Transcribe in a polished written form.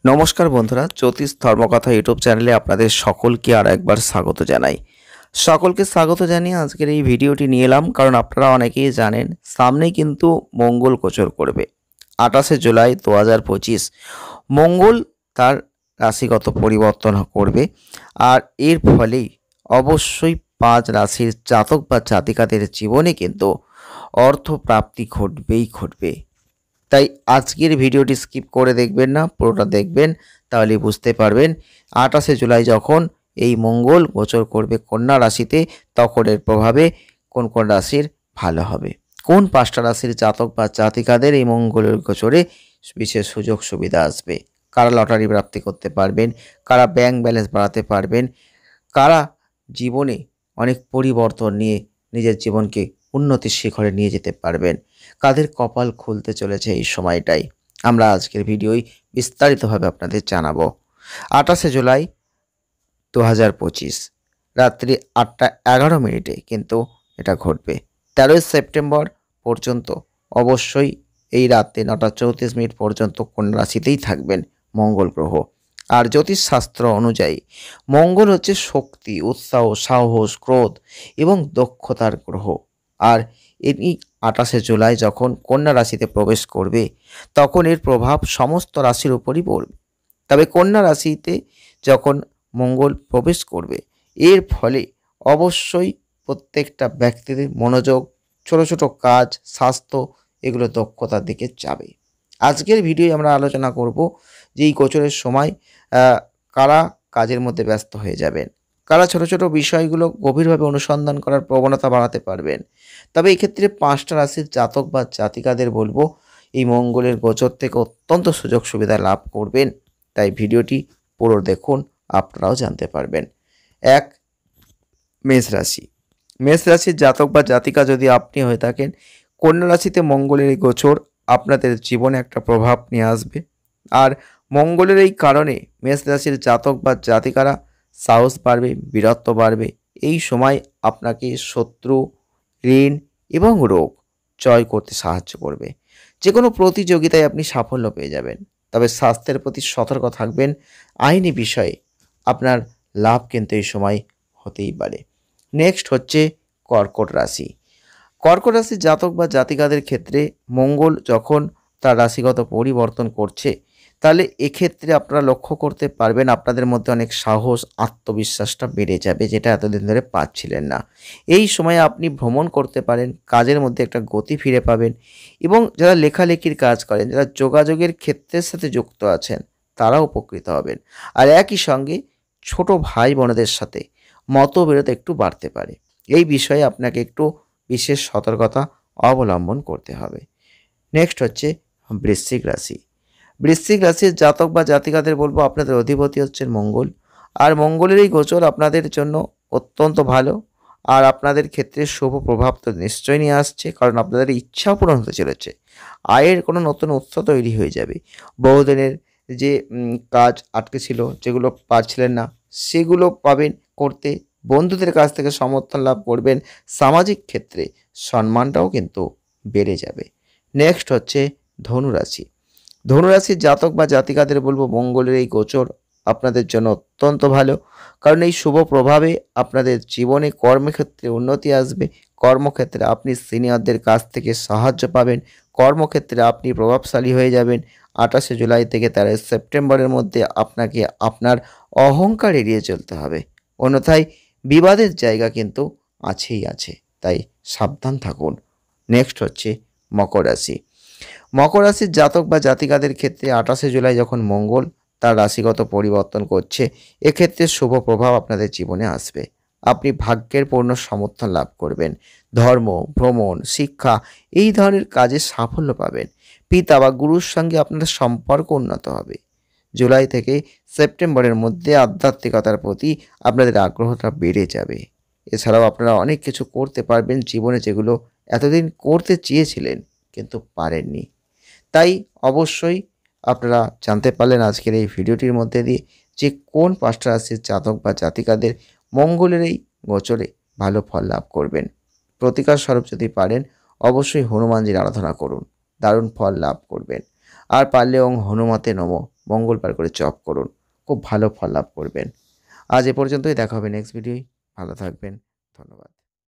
নমস্কার বন্ধুরা, জ্যোতিষ ধর্মকথা ইউটিউব চ্যানেলে আপনাদের সকলকে আর একবার স্বাগত জানাই। সকলকে স্বাগত জানিয়ে আজকের এই ভিডিওটি নিয়ে এলাম, কারণ আপনারা অনেকেই জানেন সামনেই কিন্তু মঙ্গল গোচর করবে 28শে জুলাই 2025। মঙ্গল তার রাশিগত পরিবর্তন করবে, আর এর ফলেই অবশ্যই 5 রাশির জাতক বা জাতিকাদের জীবনে কিন্তু অর্থপ্রাপ্তি ঘটবে। তাই আজকের ভিডিওটি স্কিপ করে দেখবেন না, পুরোটা দেখবেন, তাহলে বুঝতে পারবেন 28শে জুলাই যখন এই মঙ্গল গোচর করবে কন্যা রাশিতে, তখন এর প্রভাবে কোন কোন রাশির ভালো হবে, কোন 5টা রাশির জাতক বা জাতিকাদের এই মঙ্গলের গোচরে বিশেষ সুযোগ সুবিধা আসবে, কারা লটারি প্রাপ্তি করতে পারবেন, কারা ব্যাংক ব্যালেন্স বাড়াতে পারবেন, কারা জীবনে অনেক পরিবর্তন নিয়ে নিজের জীবনকে উন্নতির শিখরে নিয়ে যেতে পারবেন, কাদের কপাল খুলতে চলেছে এই সময়টাই আমরা আজকের ভিডিওয় বিস্তারিতভাবে আপনাদের জানাবো। 28শে জুলাই 2025 রাত্রি 8:11 কিন্তু এটা ঘটবে। 13ই সেপ্টেম্বর পর্যন্ত অবশ্যই এই রাতে 9:34 পর্যন্ত কন্যা রাশিতেই থাকবেন মঙ্গল গ্রহ। আর জ্যোতিষশাস্ত্র অনুযায়ী মঙ্গল হচ্ছে শক্তি, উৎসাহ, সাহস, ক্রোধ এবং দক্ষতার গ্রহ। আর এই 28শে জুলাই যখন কন্যা রাশিতে প্রবেশ করবে, তখন এর প্রভাব সমস্ত রাশির উপরই পড়বে। তবে কন্যা রাশিতে যখন মঙ্গল প্রবেশ করবে, এর ফলে অবশ্যই প্রত্যেকটা ব্যক্তির মনোযোগ, ছোট ছোট কাজ, স্বাস্থ্য, এগুলো দক্ষতার দিকে যাবে। আজকের ভিডিওয়ে আমরা আলোচনা করব যে এই গোচরের সময় কারা কাজের মধ্যে ব্যস্ত হয়ে যাবেন, কারা ছোট ছোট বিষয়গুলো গভীরভাবে অনুসন্ধান করার প্রবণতা বাড়াতে পারবেন। তবে এই ক্ষেত্রে 5টা রাশির জাতক বা জাতিকাদের বলবো এই মঙ্গলের গোচর থেকে অত্যন্ত সুযোগ সুবিধা লাভ করবেন। তাই ভিডিওটি পুরো দেখুন, আপনারাও জানতে পারবেন। 1. মেষ রাশি। মেষ রাশির জাতক বা জাতিকা যদি আপনি হয়ে থাকেন, কন্যা রাশিতে মঙ্গলের এই গোচর আপনাদের জীবনে একটা প্রভাব নিয়ে আসবে। আর মঙ্গলের এই কারণে মেষ রাশির জাতক বা জাতিকারা সাহস বাড়বে, বীরত্ব বাড়বে। এই সময় আপনাকে শত্রু, ঋণ এবং রোগ জয় করতে সাহায্য করবে। যে কোনো প্রতিযোগিতায় আপনি সাফল্য পেয়ে যাবেন। তবে স্বাস্থ্যের প্রতি সতর্ক থাকবেন। আইনি বিষয়ে আপনার লাভ কিন্তু এই সময় হতেই পারে। নেক্সট হচ্ছে কর্কট রাশি। কর্কট রাশির জাতক বা জাতিকাদের ক্ষেত্রে মঙ্গল যখন তার রাশিগত পরিবর্তন করছে, তাহলে এক্ষেত্রে আপনারা লক্ষ্য করতে পারবেন আপনাদের মধ্যে অনেক সাহস, আত্মবিশ্বাসটা বেড়ে যাবে, যেটা এতদিন ধরে পাচ্ছিলেন না। এই সময়ে আপনি ভ্রমণ করতে পারেন, কাজের মধ্যে একটা গতি ফিরে পাবেন, এবং যারা লেখালেখির কাজ করেন, যারা যোগাযোগের ক্ষেত্রের সাথে যুক্ত আছেন, তারাও উপকৃত হবেন। আর একই সঙ্গে ছোট ভাই বোনদের সাথে মতবিরোধ একটু বাড়তে পারে। এই বিষয়ে আপনাকে একটু বিশেষ সতর্কতা অবলম্বন করতে হবে। নেক্সট হচ্ছে বৃশ্চিক রাশি। বৃশ্চিক রাশির জাতক বা জাতিকাদের বলবো আপনাদের অধিপতি হচ্ছেন মঙ্গল। আর মঙ্গলের এই গোচর আপনাদের জন্য অত্যন্ত ভালো। আর আপনাদের ক্ষেত্রে শুভ প্রভাব তো নিশ্চয়ই নিয়ে আসছে, কারণ আপনাদের ইচ্ছা পূরণ হতে চলেছে। আয়ের কোনো নতুন উৎস তৈরি হয়ে যাবে। বহুদিনের যে কাজ আটকে ছিল, যেগুলো পারছিলেন না, সেগুলো পাবেন করতে। বন্ধুদের কাছ থেকে সমর্থন লাভ করবেন। সামাজিক ক্ষেত্রে সম্মানটাও কিন্তু বেড়ে যাবে। নেক্সট হচ্ছে ধনুরাশি। ধনুরাশির জাতক বা জাতিকাদের বলবো মঙ্গলের এই গোচর আপনাদের জন্য অত্যন্ত ভালো, কারণ এই শুভ প্রভাবে আপনাদের জীবনে কর্মক্ষেত্রে উন্নতি আসবে। কর্মক্ষেত্রে আপনি সিনিয়রদের কাছ থেকে সাহায্য পাবেন। কর্মক্ষেত্রে আপনি প্রভাবশালী হয়ে যাবেন। 28শে জুলাই থেকে 13 সেপ্টেম্বরের মধ্যে আপনাকে আপনার অহংকার এড়িয়ে চলতে হবে, অন্যথায় বিবাদের জায়গা কিন্তু আছেই আছে। তাই সাবধান থাকুন। নেক্সট হচ্ছে মকর রাশি। মকর রাশির জাতক বা জাতিকাদের ক্ষেত্রে 28শে জুলাই যখন মঙ্গল তার রাশিগত পরিবর্তন করছে, এক্ষেত্রে শুভ প্রভাব আপনাদের জীবনে আসবে। আপনি ভাগ্যের পূর্ণ সমর্থন লাভ করবেন। ধর্ম, ভ্রমণ, শিক্ষা, এই ধরনের কাজে সাফল্য পাবেন। পিতা বা গুরুর সঙ্গে আপনার সম্পর্ক উন্নত হবে। জুলাই থেকে সেপ্টেম্বরের মধ্যে আধ্যাত্মিকতার প্রতি আপনাদের আগ্রহটা বেড়ে যাবে। এছাড়াও আপনারা অনেক কিছু করতে পারবেন জীবনে, যেগুলো এতদিন করতে চেয়েছিলেন কিন্তু পারেননি। তাই অবশ্যই আপনারা জানতে পারলেন আজকের এই ভিডিওটির মধ্যে দিয়ে যে কোন 5টা রাশির জাতক বা জাতিকাদের মঙ্গলের এই গোচরে ভালো ফল লাভ করবেন। প্রতিকার স্বরূপ যদি পারেন, অবশ্যই হনুমানজির আরাধনা করুন, দারুণ ফল লাভ করবেন। আর পারলে ওং হনুমতে নমঃ মঙ্গলবার করে জপ করুন, খুব ভালো ফল লাভ করবেন। আজ এ পর্যন্তই, দেখা হবে নেক্সট ভিডিওয়। ভালো থাকবেন, ধন্যবাদ।